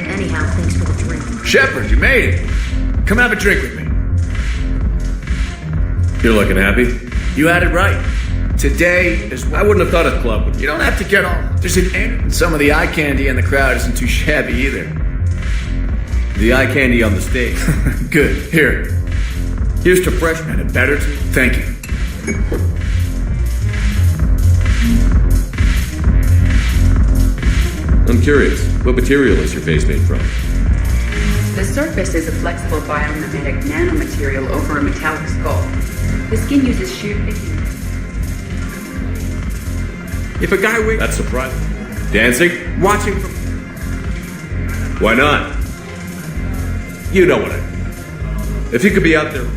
Anyhow, thanks for the drink. Shepard, you made it. Come have a drink with me. You're looking happy? You had it right. Today is... I wouldn't have thought a club would... You don't have to get all... There's an end. And some of the eye candy in the crowd isn't too shabby either. The eye candy on the stage. Good. Here. Here's to fresh and a better... Thank you. I'm curious. What material is your face made from? The surface is a flexible biomimetic nanomaterial over a metallic skull. The skin uses sheer thickness. If a guy wait... That's surprising. Dancing? Watching from... Why not? You know what I mean. If you could be out there...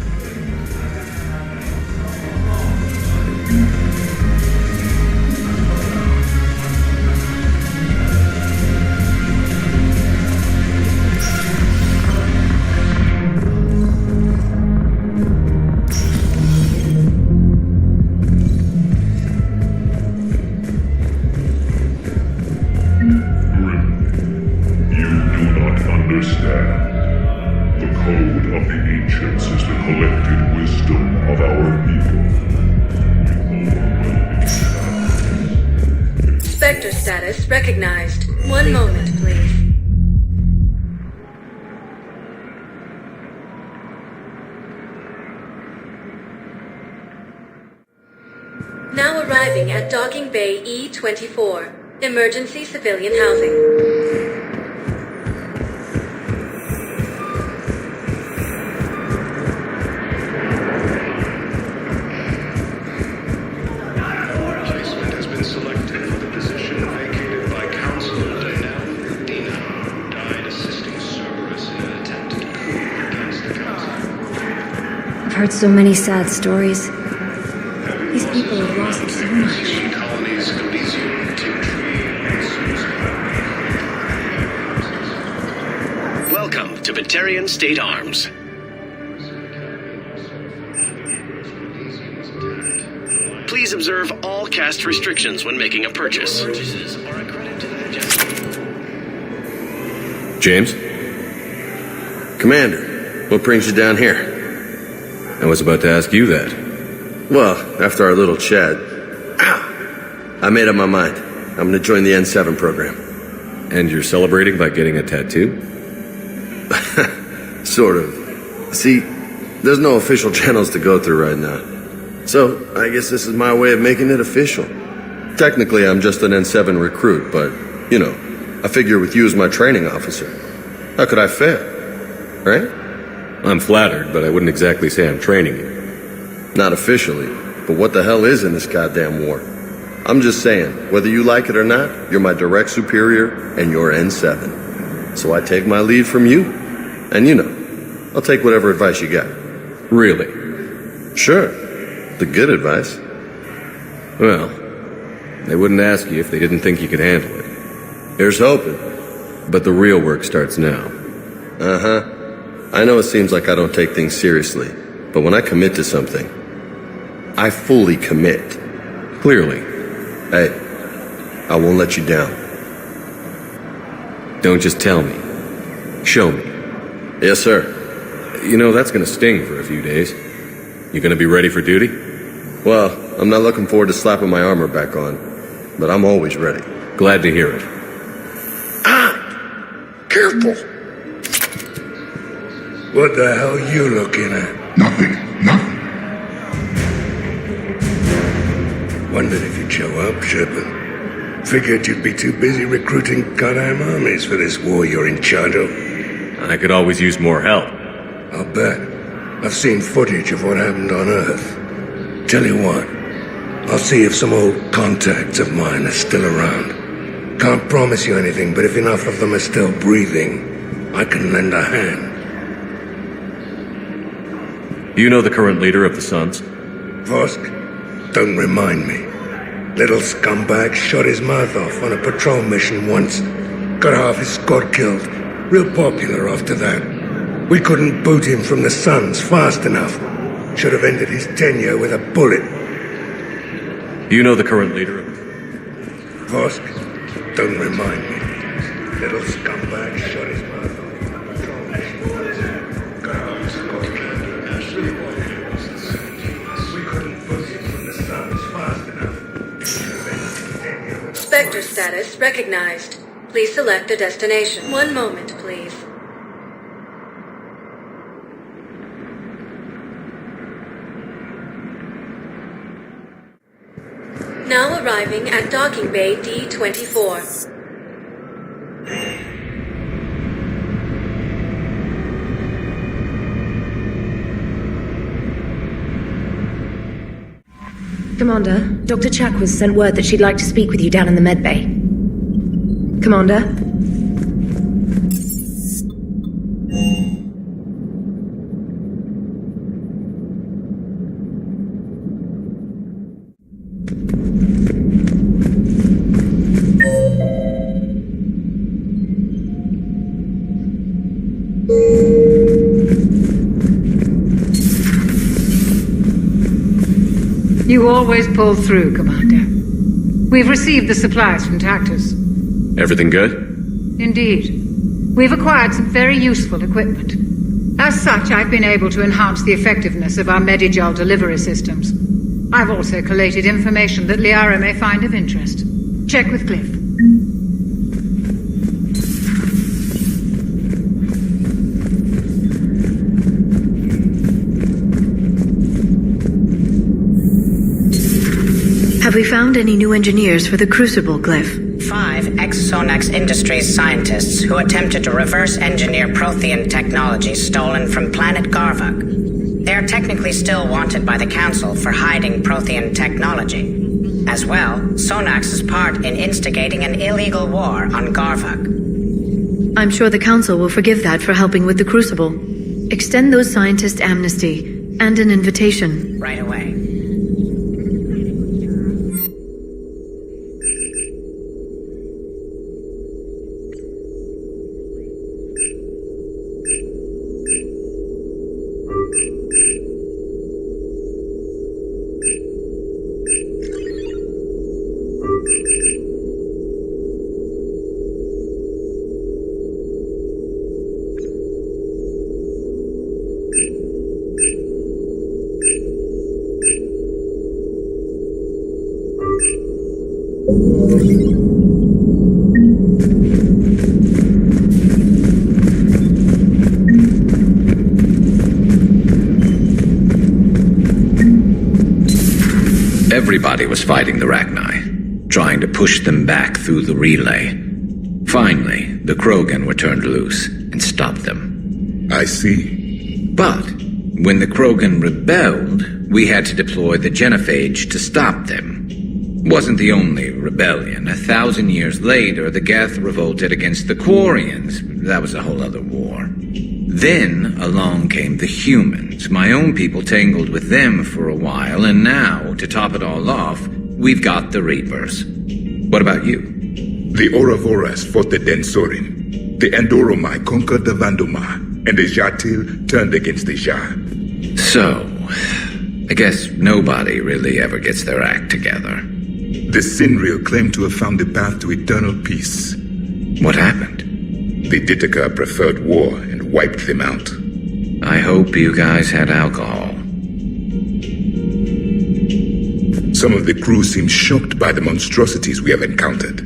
Spectre status recognized. One moment, please. Now arriving at Docking Bay E-24, emergency civilian housing. Placement has been selected for the position vacated by Councilor Dana. Dina died assisting Cerberus in an attempted coup against the Council. I've heard so many sad stories. These people have lost so much. Colonies Elysium, Tigtree, and Susan. Welcome to Batarian State Arms. Please observe all caste restrictions when making a purchase. Purchases are a credit to the James? Commander, what brings you down here? I was about to ask you that. Well, after our little chat, I made up my mind. I'm gonna join the N7 program. And you're celebrating by getting a tattoo? Sort of. See, there's no official channels to go through right now. So, I guess this is my way of making it official. Technically, I'm just an N7 recruit, but, you know, I figure with you as my training officer, how could I fail? Right? I'm flattered, but I wouldn't exactly say I'm training you. Not officially, but what the hell is in this goddamn war? I'm just saying, whether you like it or not, you're my direct superior and you're N7. So I take my lead from you, and you know, I'll take whatever advice you got. Really? Sure. The good advice. Well, they wouldn't ask you if they didn't think you could handle it. Here's hoping. But the real work starts now. Uh-huh. I know it seems like I don't take things seriously, but when I commit to something, I fully commit. Clearly. Hey, I won't let you down. Don't just tell me. Show me. Yes, sir. You know, that's gonna sting for a few days. You gonna be ready for duty? Well, I'm not looking forward to slapping my armor back on, but I'm always ready. Glad to hear it. Careful. What the hell you looking at? Nothing. Wondered if you'd show up, Shepard. Figured you'd be too busy recruiting goddamn armies for this war you're in charge of. I could always use more help. I'll bet. I've seen footage of what happened on Earth. Tell you what, I'll see if some old contacts of mine are still around. Can't promise you anything, but if enough of them are still breathing, I can lend a hand. Do you know the current leader of the Suns? Vosk? Don't remind me. Little scumbag shot his mouth off on a patrol mission once. Got half his squad killed. Real popular after that. We couldn't boot him from the Suns fast enough. Should have ended his tenure with a bullet. Do you know the current leader of... Vosk? Don't remind me. Little scumbag shot his mouth off on a patrol mission. Got half his squad killed. We couldn't boot him from the Suns fast enough. Should have ended his tenure with a Spectre status recognized. Please select a destination. One moment, please. Now arriving at Docking Bay D-24. Commander, Dr. Chakwas sent word that she'd like to speak with you down in the med bay. Commander? You always pull through, Commander. We've received the supplies from Tactus. Everything good? Indeed. We've acquired some very useful equipment. As such, I've been able to enhance the effectiveness of our Medigel delivery systems. I've also collated information that Liara may find of interest. Check with Cliff. Have we found any new engineers for the Crucible glyph? 5 ex-Sonax Industries scientists who attempted to reverse engineer Prothean technology stolen from planet Garvuk. They are technically still wanted by the Council for hiding Prothean technology. As well, Sonax's part in instigating an illegal war on Garvuk. I'm sure the Council will forgive that for helping with the Crucible. Extend those scientists amnesty and an invitation. Right away. Everybody was fighting the Rachni, trying to push them back through the relay. Finally, the Krogan were turned loose and stopped them. I see. But when the Krogan rebelled, we had to deploy the genophage to stop them. Wasn't the only rebellion. 1,000 years later, the Geth revolted against the Quarians. That was a whole other war. Then along came the humans. My own people tangled with them for a while, and now, to top it all off, we've got the Reapers. What about you? The Ouroboros fought the Densorin. The Endoromai conquered the Vandoma, and the Jatil turned against the Shah. So, I guess nobody really ever gets their act together. The Sinreal claimed to have found the path to eternal peace. What happened? The Ditaka preferred war and wiped them out. I hope you guys had alcohol. Some of the crew seem shocked by the monstrosities we have encountered.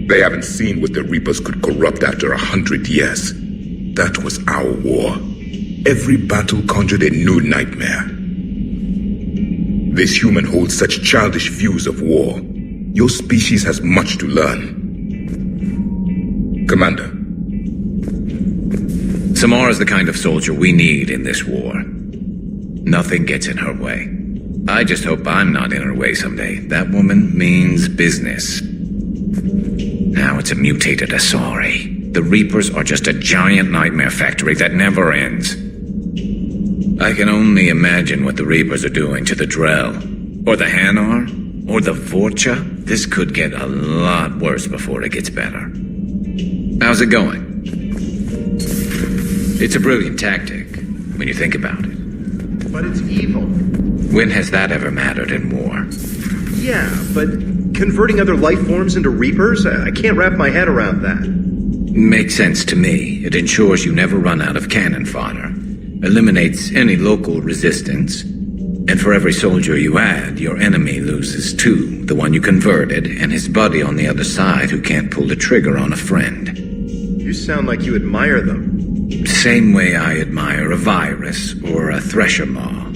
They haven't seen what the Reapers could corrupt after 100 years. That was our war. Every battle conjured a new nightmare. This human holds such childish views of war. Your species has much to learn. Commander. Samara's the kind of soldier we need in this war. Nothing gets in her way. I just hope I'm not in her way someday. That woman means business. Now it's a mutated Asari. The Reapers are just a giant nightmare factory that never ends. I can only imagine what the Reapers are doing to the Drell, or the Hanar, or the Vorcha. This could get a lot worse before it gets better. How's it going? It's a brilliant tactic, when you think about it. But it's evil. When has that ever mattered in war? Yeah, but converting other life forms into Reapers? I can't wrap my head around that. Makes sense to me. It ensures you never run out of cannon fodder. Eliminates any local resistance. And for every soldier you add, your enemy loses two. The one you converted, and his buddy on the other side who can't pull the trigger on a friend. You sound like you admire them. Same way I admire a virus or a thresher maw.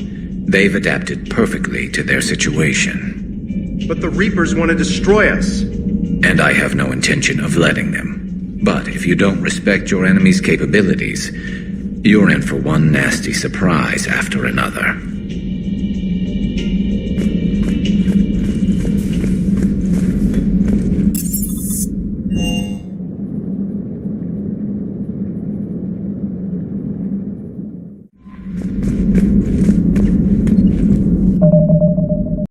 They've adapted perfectly to their situation. But the Reapers want to destroy us. And I have no intention of letting them. But if you don't respect your enemy's capabilities, you're in for one nasty surprise after another.